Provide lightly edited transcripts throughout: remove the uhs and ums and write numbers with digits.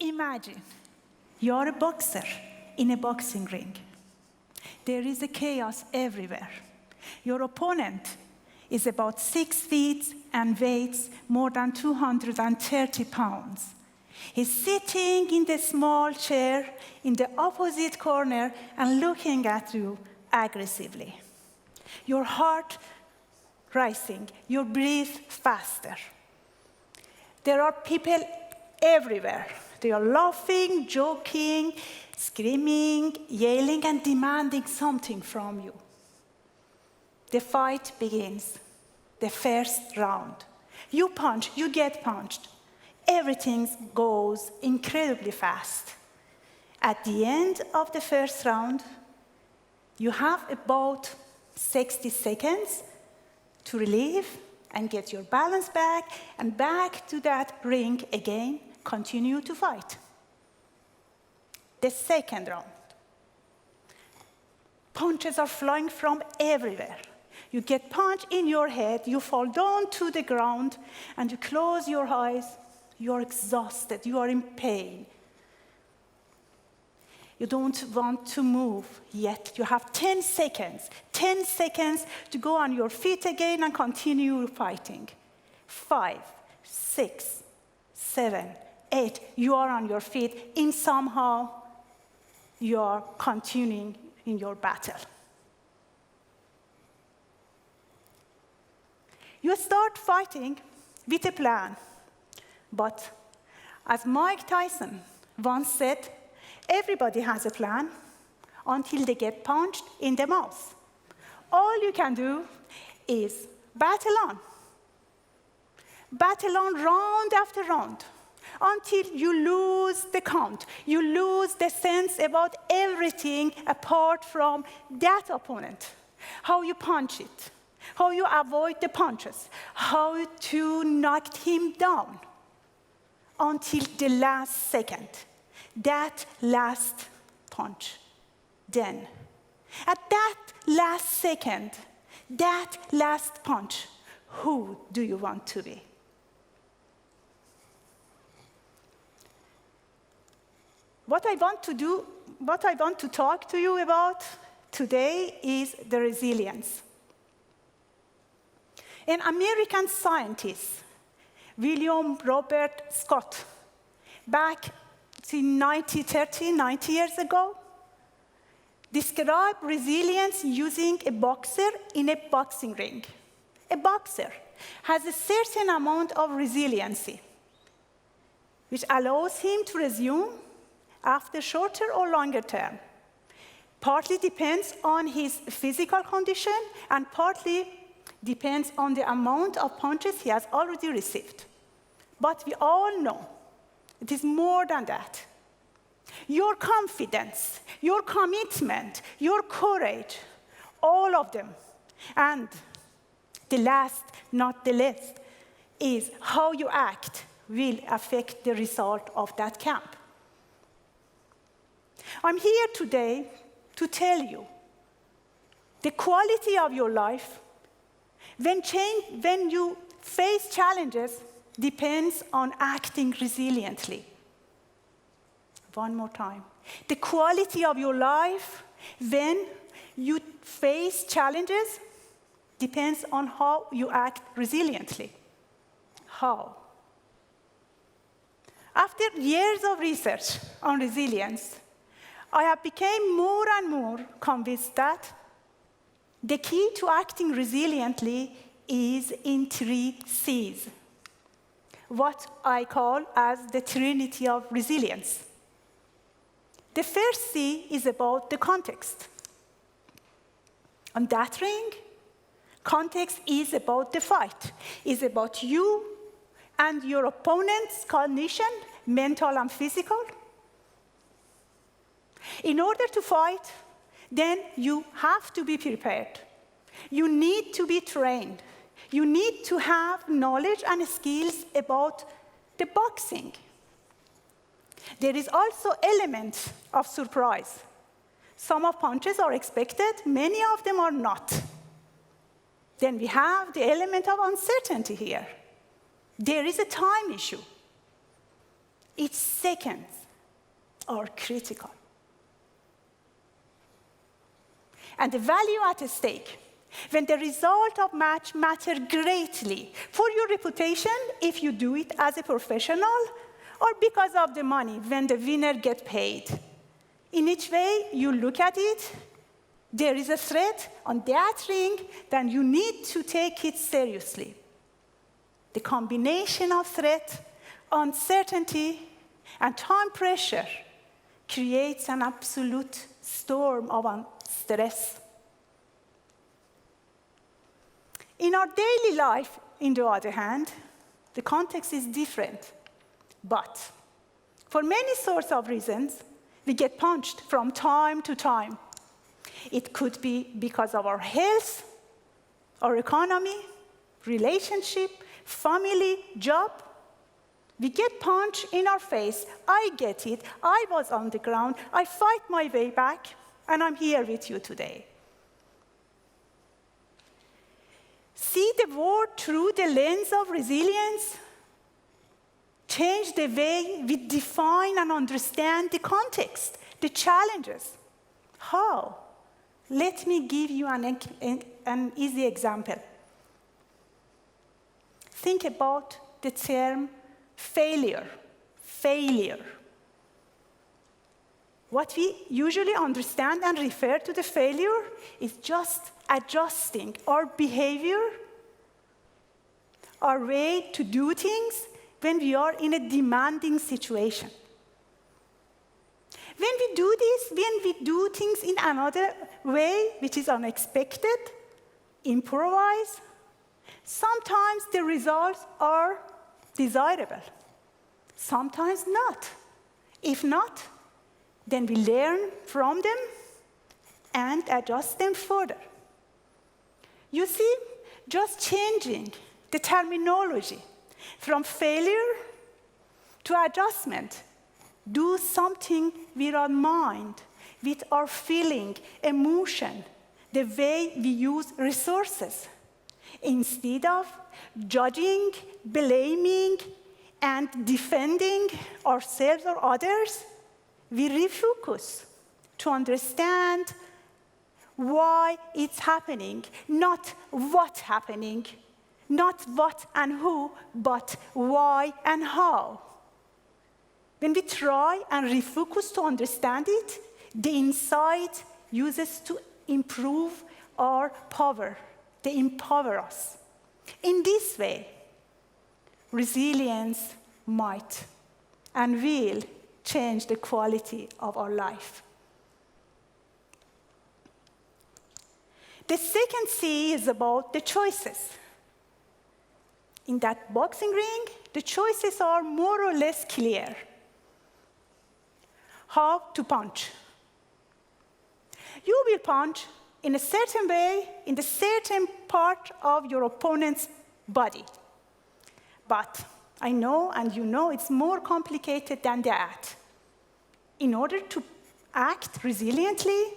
Imagine you're a boxer in a boxing ring. There is a chaos everywhere. Your opponent is about 6 feet and weighs more than 230 pounds. He's sitting in the small chair in the opposite corner and looking at you aggressively. Your heart racing, your breath faster. There are people everywhere. They are laughing, joking, screaming, yelling, and demanding something from you. The fight begins. The first round. You punch, you get punched. Everything goes incredibly fast. At the end of the first round, you have about 60 seconds to relieve and get your balance back, and back to that ring again. Continue to fight. The second round. Punches are flying from everywhere. You get punched in your head, you fall down to the ground, and you close your eyes. You are exhausted, you are in pain. You don't want to move yet. You have 10 seconds to go on your feet again and continue fighting. 5, 6, 7, 8, you are on your feet, and somehow you are continuing in your battle. You start fighting with a plan, but as Mike Tyson once said, everybody has a plan until they get punched in the mouth. All you can do is battle on. Battle on round after round until you lose the count. You lose the sense about everything apart from that opponent. How you punch it, how you avoid the punches, how to knock him down until the last second. That last punch. Then, at that last second, that last punch, who do you want to be? What I want to talk to you about today is the resilience. An American scientist, William Robert Scott, back in 1930, 90 years ago, described resilience using a boxer in a boxing ring. A boxer has a certain amount of resiliency, which allows him to resume after shorter or longer term. Partly depends on his physical condition and partly depends on the amount of punches he has already received. But we all know it is more than that. Your confidence, your commitment, your courage, all of them. And the last, not the least, is how you act will affect the result of that camp. I'm here today to tell you the quality of your life when you face challenges depends on acting resiliently. One more time. The quality of your life when you face challenges depends on how you act resiliently. How? After years of research on resilience, I have become more and more convinced that the key to acting resiliently is in 3 C's, what I call as the Trinity of resilience. The first C is about the context. On that ring, Context is about the fight. It's about you and your opponent's condition, mental and physical. In order to fight, then you have to be prepared. You need to be trained. You need to have knowledge and skills about the boxing. There is also elements of surprise. Some of punches are expected, many of them are not. Then we have the element of uncertainty here. There is a time issue. Each second are critical. And the value at stake, when the result of match matters greatly for your reputation, if you do it as a professional, or because of the money, when the winner gets paid. In each way you look at it, there is a threat on that ring, then you need to take it seriously. The combination of threat, uncertainty, and time pressure creates an absolute storm of stress. In our daily life, on the other hand, the context is different. But for many sorts of reasons, we get punched from time to time. It could be because of our health, our economy, relationship, family, job. We get punched in our face. I get it. I was on the ground. I fight my way back, and I'm here with you today. See the world through the lens of resilience. Change the way we define and understand the context, the challenges. How? Let me give you an easy example. Think about the term failure. Failure. What we usually understand and refer to the failure is just adjusting our behavior, our way to do things, when we are in a demanding situation. When we do this, when we do things in another way, which is unexpected, improvise, sometimes the results are desirable, sometimes not. If not, then we learn from them and adjust them further. You see, just changing the terminology from failure to adjustment, do something with our mind, with our feeling, emotion, the way we use resources. Instead of judging, blaming, and defending ourselves or others, we refocus to understand why it's happening, not what's happening. Not what and who, but why and how. When we try and refocus to understand it, the insight uses to improve our power. They empower us. In this way, resilience might and will change the quality of our life. The second C is about the choices. In that boxing ring, the choices are more or less clear. How to punch. You will punch in a certain way, in the certain part of your opponent's body. But I know, and you know, it's more complicated than that. In order to act resiliently,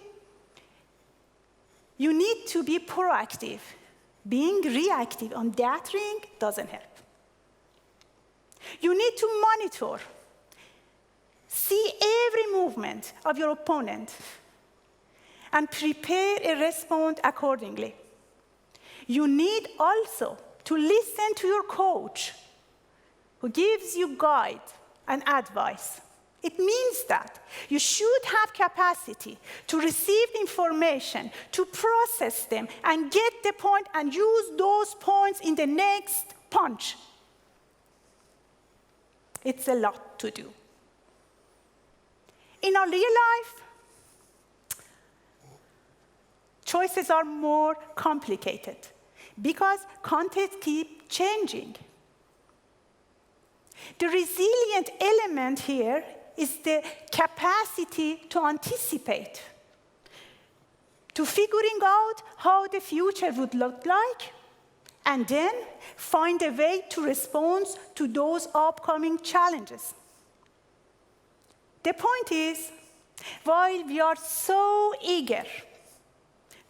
you need to be proactive. Being reactive on that ring doesn't help. You need to monitor. See every movement of your opponent and prepare a response accordingly. You need also to listen to your coach who gives you guide and advice. It means that you should have capacity to receive information, to process them, and get the point and use those points in the next punch. It's a lot to do. In our real life, choices are more complicated. because context keeps changing. The resilient element here is the capacity to anticipate, to figuring out how the future would look like, and then find a way to respond to those upcoming challenges. The point is, while we are so eager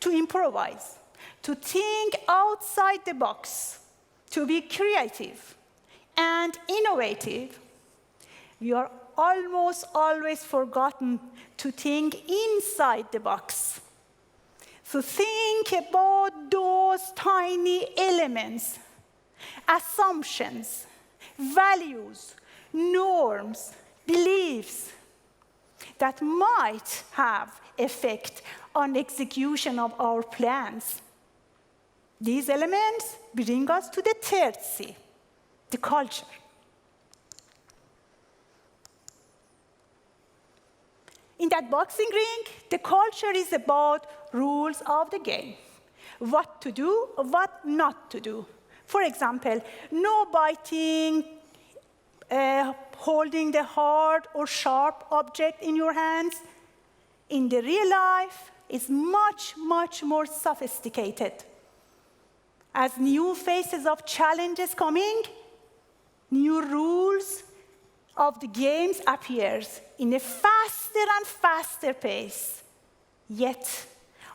to improvise, to think outside the box, to be creative and innovative, we are almost always forgotten to think inside the box. So think about those tiny elements, assumptions, values, norms, beliefs that might have effect on execution of our plans. These elements bring us to the third C, the culture. In that boxing ring, the culture is about rules of the game, what to do, what not to do. For example, no biting, holding the hard or sharp object in your hands. In the real life, it's much, much more sophisticated. As new phases of challenges coming, new rules of the games appears in a faster and faster pace. Yet,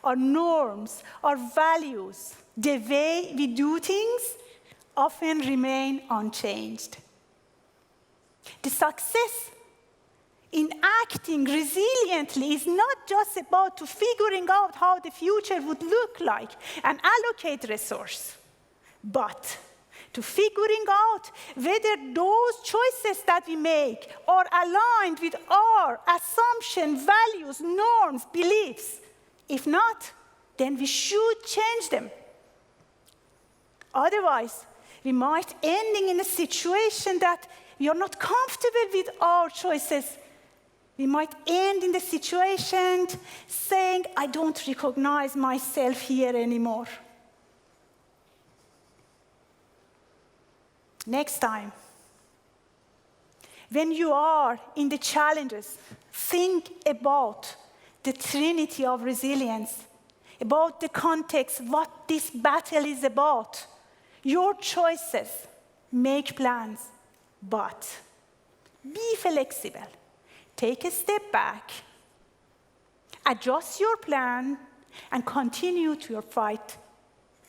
our norms, our values, the way we do things often remain unchanged. The success in acting resiliently is not just about figuring out how the future would look like and allocate resources, but to figuring out whether those choices that we make are aligned with our assumptions, values, norms, beliefs. If not, then we should change them. Otherwise, we might end in a situation that we are not comfortable with our choices. We might end in the situation saying, I don't recognize myself here anymore. Next time, when you are in the challenges, think about the Trinity of resilience, about the context, what this battle is about. Your choices, make plans, but be flexible. Take a step back, adjust your plan, and continue to your fight.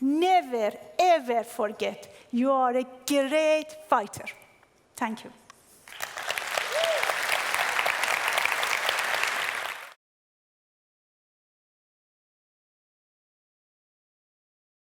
Never, ever forget, you are a great fighter. Thank you.